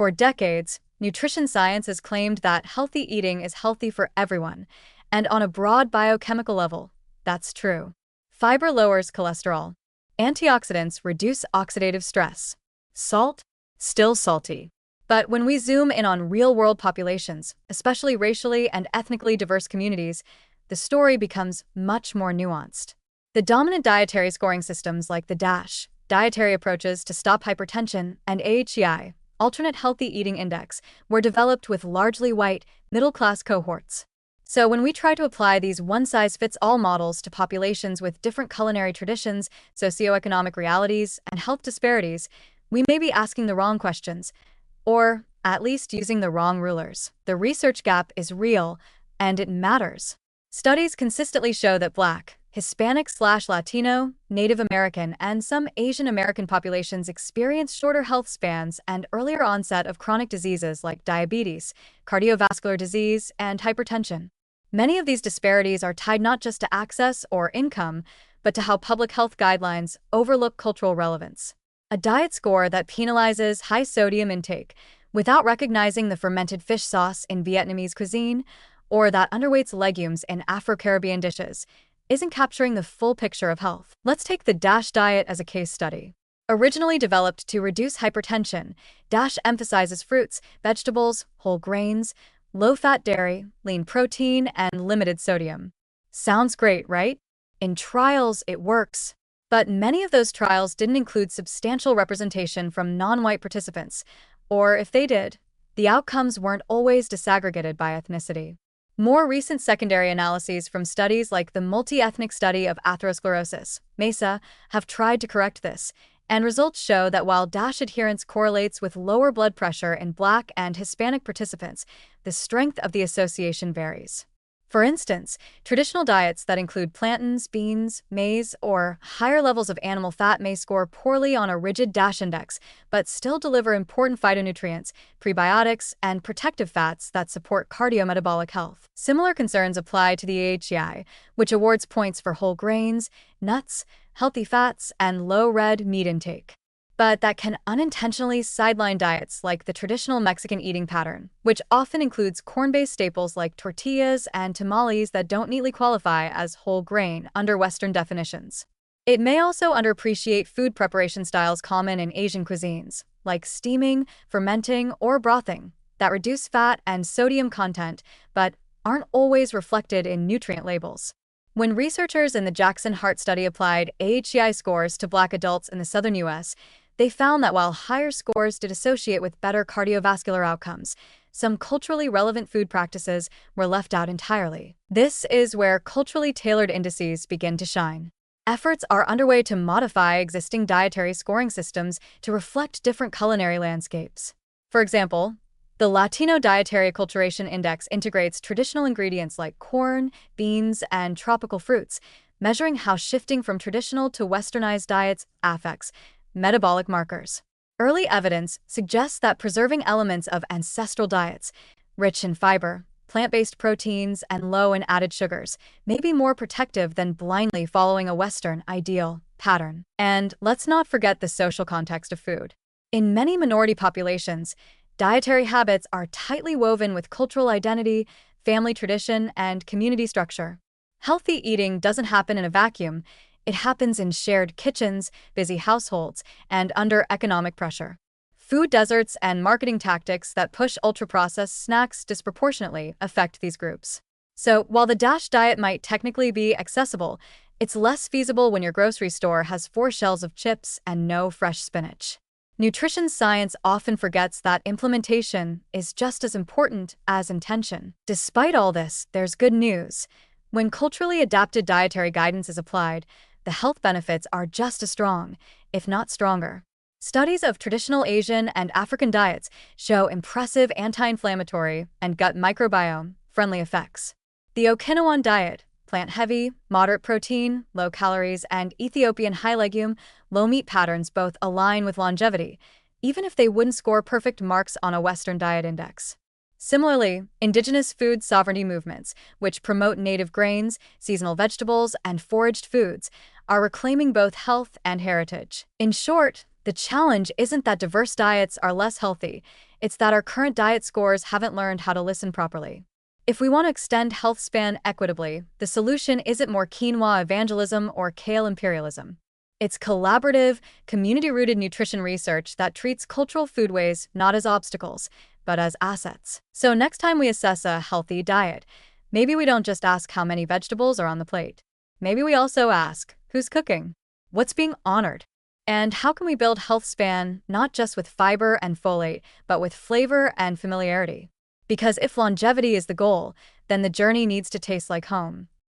For decades, nutrition science has claimed that healthy eating is healthy for everyone, and on a broad biochemical level, that's true. Fiber lowers cholesterol. Antioxidants reduce oxidative stress. Salt? Still salty. But when we zoom in on real-world populations, especially racially and ethnically diverse communities, the story becomes much more nuanced. The dominant dietary scoring systems like the DASH, Dietary Approaches to Stop Hypertension, and AHEI, Alternate Healthy Eating Index, were developed with largely white, middle-class cohorts. So when we try to apply these one-size-fits-all models to populations with different culinary traditions, socioeconomic realities, and health disparities, we may be asking the wrong questions, or at least using the wrong rulers. The research gap is real, and it matters. Studies consistently show that Black, Hispanic/Latino, Native American, and some Asian American populations experience shorter health spans and earlier onset of chronic diseases like diabetes, cardiovascular disease, and hypertension. Many of these disparities are tied not just to access or income, but to how public health guidelines overlook cultural relevance. A diet score that penalizes high sodium intake without recognizing the fermented fish sauce in Vietnamese cuisine, or that underweights legumes in Afro-Caribbean dishes, isn't capturing the full picture of health. Let's take the DASH diet as a case study. Originally developed to reduce hypertension, DASH emphasizes fruits, vegetables, whole grains, low-fat dairy, lean protein, and limited sodium. Sounds great, right? In trials, it works. But many of those trials didn't include substantial representation from non-white participants, or if they did, the outcomes weren't always disaggregated by ethnicity. More recent secondary analyses from studies like the Multi-Ethnic Study of Atherosclerosis, MESA, have tried to correct this, and results show that while DASH adherence correlates with lower blood pressure in Black and Hispanic participants, the strength of the association varies. For instance, traditional diets that include plantains, beans, maize, or higher levels of animal fat may score poorly on a rigid DASH index, but still deliver important phytonutrients, prebiotics, and protective fats that support cardiometabolic health. Similar concerns apply to the AHEI, which awards points for whole grains, nuts, healthy fats, and low red meat intake. But that can unintentionally sideline diets like the traditional Mexican eating pattern, which often includes corn-based staples like tortillas and tamales that don't neatly qualify as whole grain under Western definitions. It may also underappreciate food preparation styles common in Asian cuisines, like steaming, fermenting, or brothing, that reduce fat and sodium content but aren't always reflected in nutrient labels. When researchers in the Jackson Heart Study applied AHEI scores to Black adults in the southern U.S., they found that while higher scores did associate with better cardiovascular outcomes, some culturally relevant food practices were left out entirely. This is where culturally tailored indices begin to shine. Efforts are underway to modify existing dietary scoring systems to reflect different culinary landscapes. For example, the Latino Dietary Acculturation Index integrates traditional ingredients like corn, beans, and tropical fruits, measuring how shifting from traditional to westernized diets affects metabolic markers. Early evidence suggests that preserving elements of ancestral diets, rich in fiber, plant-based proteins, and low in added sugars, may be more protective than blindly following a Western ideal pattern. And let's not forget the social context of food. In many minority populations, dietary habits are tightly woven with cultural identity, family tradition, and community structure. Healthy eating doesn't happen in a vacuum. It happens in shared kitchens, busy households, and under economic pressure. Food deserts and marketing tactics that push ultra-processed snacks disproportionately affect these groups. So, while the DASH diet might technically be accessible, it's less feasible when your grocery store has 4 shelves of chips and no fresh spinach. Nutrition science often forgets that implementation is just as important as intention. Despite all this, there's good news. When culturally adapted dietary guidance is applied, the health benefits are just as strong, if not stronger. Studies of traditional Asian and African diets show impressive anti-inflammatory and gut microbiome-friendly effects. The Okinawan diet, plant-heavy, moderate protein, low calories, and Ethiopian high-legume, low-meat patterns both align with longevity, even if they wouldn't score perfect marks on a Western diet index. Similarly, indigenous food sovereignty movements, which promote native grains, seasonal vegetables, and foraged foods, are reclaiming both health and heritage. In short, The challenge isn't that diverse diets are less healthy, it's that our current diet scores haven't learned how to listen properly. If we want to extend health span equitably, the solution isn't more quinoa evangelism or kale imperialism. It's collaborative, community-rooted nutrition research that treats cultural foodways not as obstacles, but as assets. So next time we assess a healthy diet, maybe we don't just ask how many vegetables are on the plate. Maybe we also ask, who's cooking? What's being honored? And how can we build health span not just with fiber and folate, but with flavor and familiarity? Because if longevity is the goal, then the journey needs to taste like home.